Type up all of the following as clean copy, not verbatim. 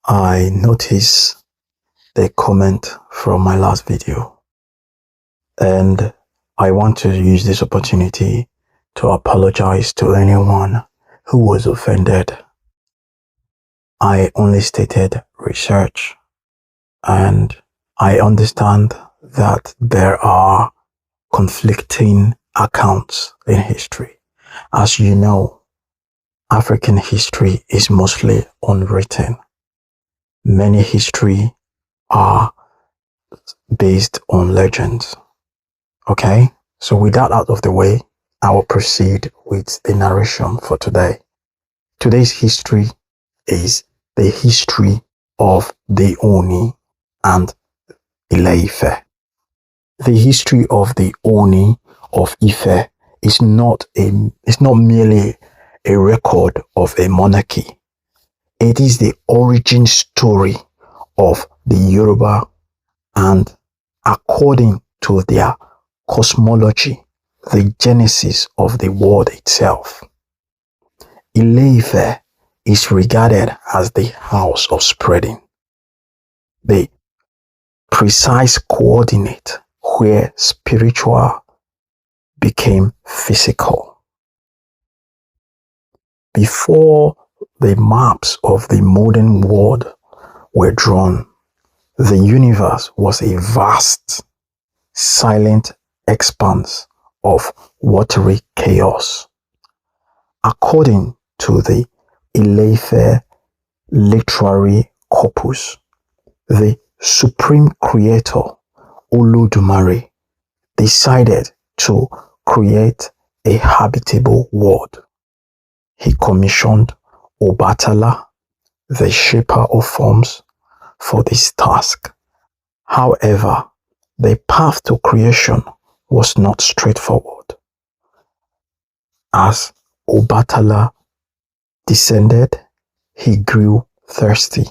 I noticed the comment from my last video, and I want to use this opportunity to apologize to anyone who was offended. I only stated research, and I understand that there are conflicting accounts in history. As you know, African history is mostly unwritten. Many history are based on legends. Okay, so with that out of the way, I will proceed with the narration for today. Today's history is the history of the Ooni and Ile-Ife. The history of the Ooni of Ife is not merely a record of a monarchy. It is the origin story of the Yoruba, and according to their cosmology, the genesis of the world itself. Ile-Ife is regarded as the house of spreading, the precise coordinate where spiritual became physical. Before the maps of the modern world were drawn, the universe was a vast, silent expanse of watery chaos. According to the Ile-Ife literary corpus, the supreme creator, Olodumare, decided to create a habitable world. He commissioned Obatala, the shaper of forms, for this task. However, the path to creation was not straightforward. As Obatala descended, he grew thirsty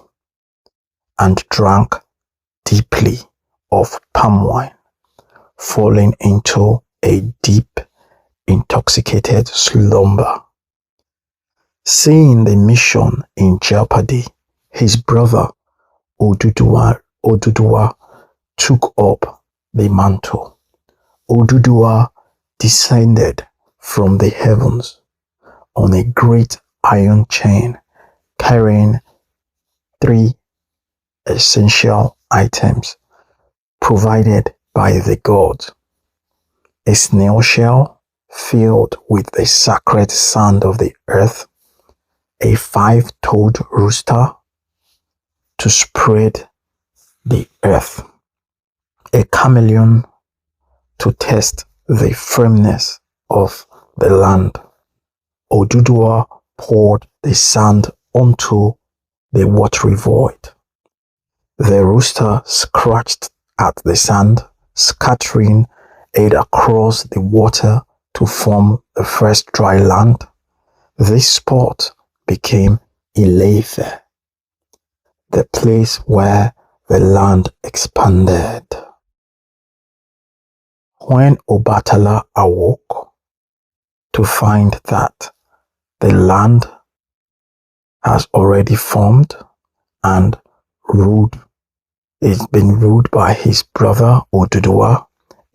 and drank deeply of palm wine, falling into a deep, intoxicated slumber. Seeing the mission in jeopardy, his brother Oduduwa took up the mantle. Oduduwa descended from the heavens on a great iron chain carrying 3 essential items provided by the gods: a snail shell filled with the sacred sand of the earth, a 5-toed rooster to spread the earth, a chameleon to test the firmness of the land. Oduduwa poured the sand onto the watery void. The rooster scratched at the sand, scattering it across the water to form the first dry land. This spot became Ile-Ife, the place where the land expanded. When Obatala awoke to find that the land has already formed and is being ruled by his brother Oduduwa,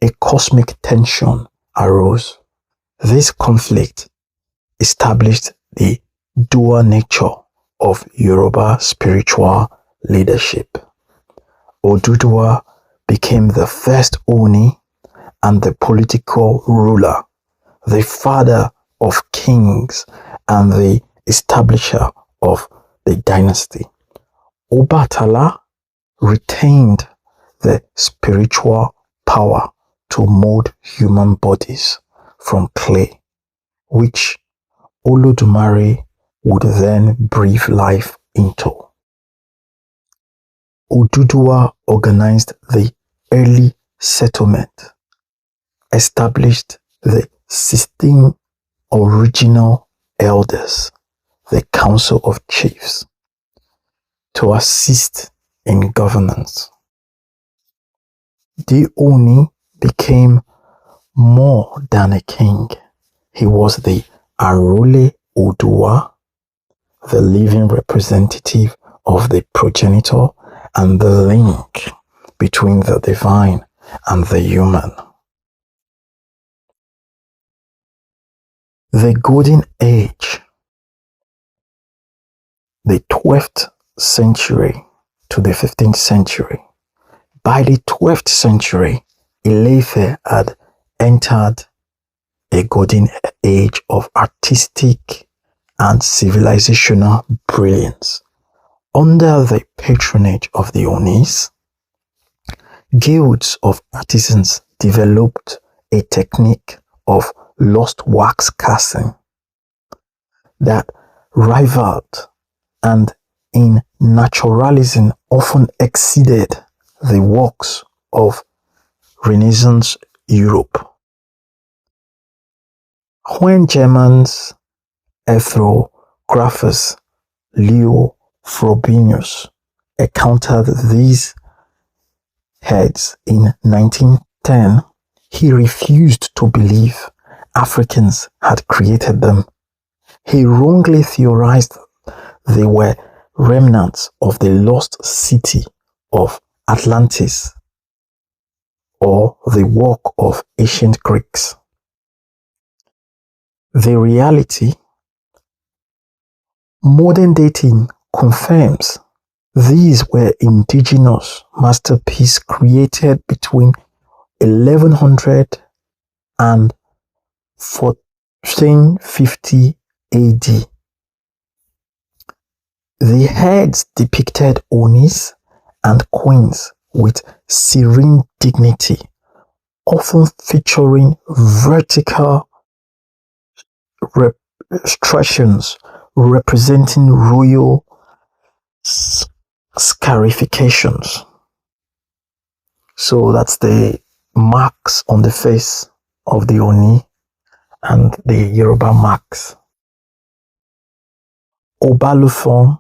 a cosmic tension arose. This conflict established the dual nature of Yoruba spiritual leadership. Oduduwa became the first Ooni and the political ruler, the father of kings and the establisher of the dynasty. Obatala retained the spiritual power to mold human bodies from clay, which Olodumare would then breathe life into. Oduduwa organized the early settlement, established the 16 original elders, the Council of Chiefs, to assist in governance. The Ooni became more than a king. He was the Arole Oduwa, the living representative of the progenitor and the link between the divine and the human. The Golden Age, the 12th century to the 15th century. By the 12th century, Ile-Ife had entered a golden age of artistic and civilizational brilliance. Under the patronage of the Onis, guilds of artisans developed a technique of lost wax casting that rivaled and in naturalism often exceeded the works of Renaissance Europe. When Germans ethnographers Leo Frobenius encountered these heads in 1910, he refused to believe Africans had created them. He wrongly theorized they were remnants of the lost city of Atlantis or the work of ancient Greeks. The reality, modern dating confirms these were indigenous masterpieces created between 1100 and 1450 AD. The heads depicted Onis and queens with serene dignity, often featuring vertical restrictions representing royal scarifications. So that's the marks on the face of the Oni and the Yoruba marks. Obalufon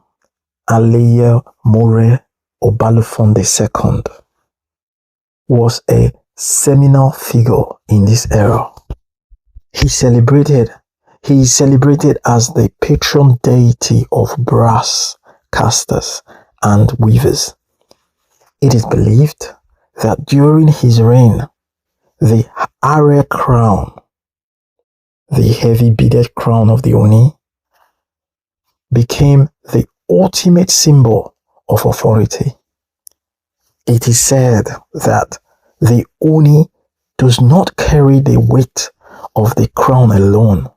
Aleye More Obalufon II was a seminal figure in this era. He is celebrated as the patron deity of brass casters and weavers. It is believed that during his reign, the Are crown, the heavy beaded crown of the Oni, became the ultimate symbol of authority. It is said that the Oni does not carry the weight of the crown alone.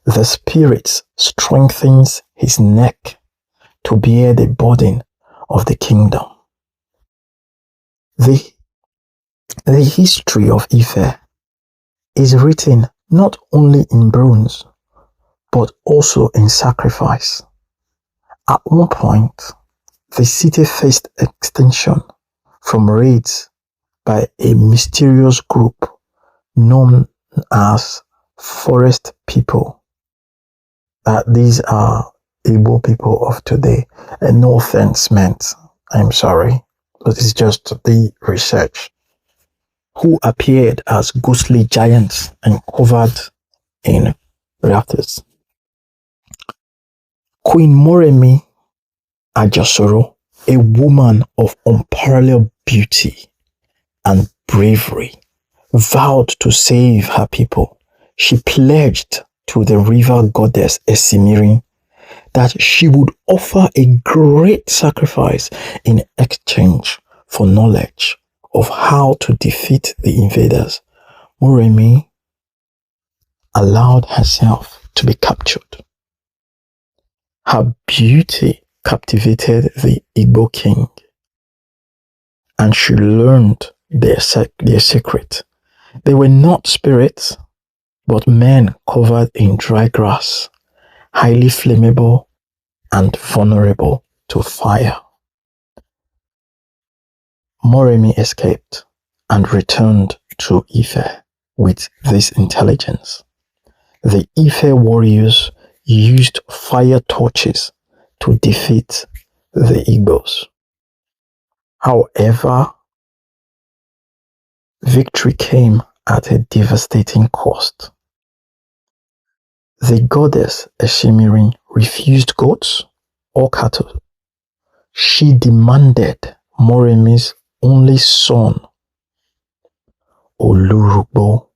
The spirit strengthens his neck to bear the burden of the kingdom. The history of Ife is written not only in bronze, but also in sacrifice. At one point, the city faced extinction from raids by a mysterious group known as forest people. These are Igbo people of today, and no offense meant, I'm sorry, but it's just the research, who appeared as ghostly giants and covered in rafters. Queen Moremi Ajasoro, a woman of unparalleled beauty and bravery, vowed to save her people. She pledged to the river goddess Esimiri that she would offer a great sacrifice in exchange for knowledge of how to defeat the invaders. Moremi allowed herself to be captured. Her beauty captivated the Igbo king, and she learned their secret. They were not spirits, but men covered in dry grass, highly flammable and vulnerable to fire. Moremi escaped and returned to Ife with this intelligence. The Ife warriors used fire torches to defeat the Igbos. However, victory came at a devastating cost. The goddess Eshimiri refused goats or cattle she demanded Moremi's only son, Olurugbo.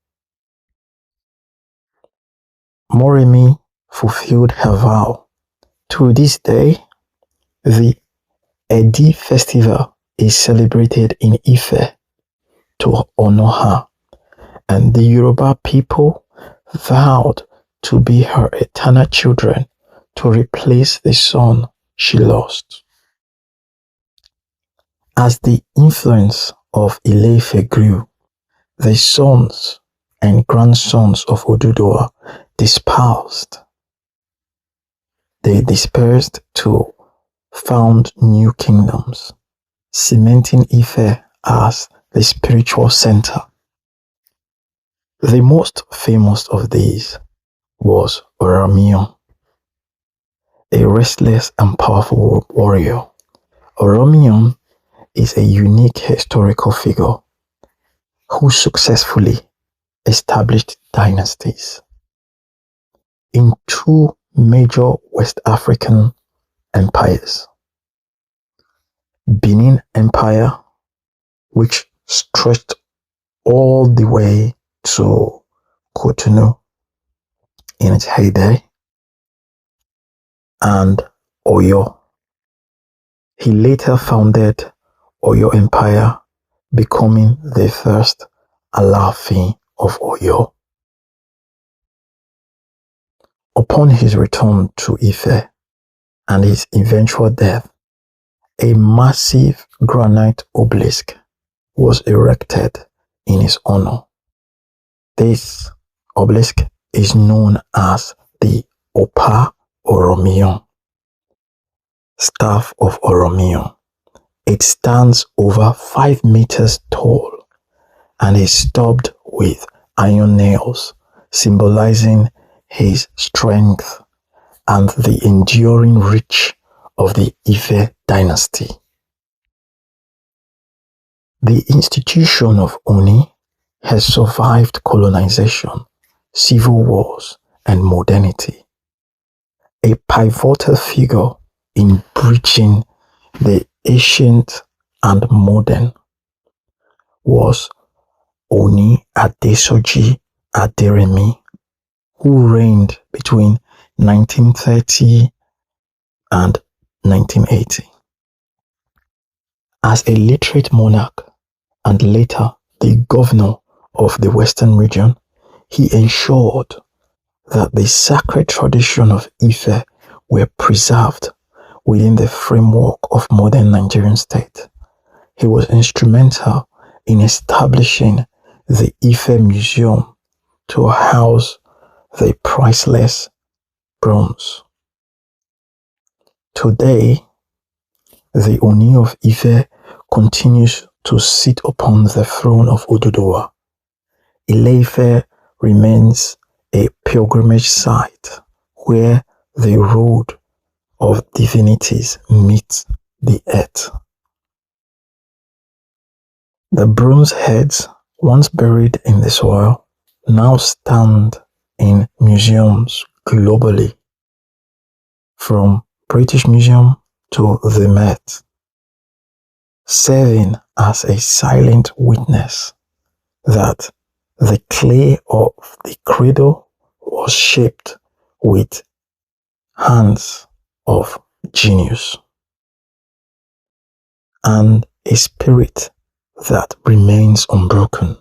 Moremi fulfilled her vow. To this day, the Edi festival is celebrated in Ife to honor her, and the Yoruba people vowed to be her eternal children to replace the son she lost. As the influence of Ile-Ife grew, the sons and grandsons of Oduduwa dispersed. They dispersed to found new kingdoms, cementing Ife as the spiritual center. The most famous of these was Oromiyan, a restless and powerful warrior. Oromiyan is a unique historical figure who successfully established dynasties in two major West African empires. Benin Empire, which stretched all the way to Cotonou in its heyday, and Oyo. He later founded Oyo Empire, becoming the first Alaafin of Oyo. Upon his return to Ife and his eventual death, a massive granite obelisk was erected in his honor. This obelisk is known as the Opa Oromiyan, Staff of Oromiyan. It stands over 5 meters tall and is studded with iron nails, symbolizing his strength and the enduring reach of the Ife dynasty. The institution of Ooni has survived colonization, civil wars, and modernity. A pivotal figure in bridging the ancient and modern was Ooni Adesoji Aderemi, who reigned between 1930 and 1980. As a literate monarch and later the governor of the Western region, he ensured that the sacred tradition of Ife were preserved within the framework of modern Nigerian state. He was instrumental in establishing the Ife Museum to house the priceless bronze. Today, the Ooni of Ife continues to sit upon the throne of Oduduwa. Ile-Ife remains a pilgrimage site where the road of divinities meets the earth. The bronze heads, once buried in the soil, now stand in museums globally, from British Museum to the Met, serving as a silent witness that the clay of the cradle was shaped with hands of genius, and a spirit that remains unbroken.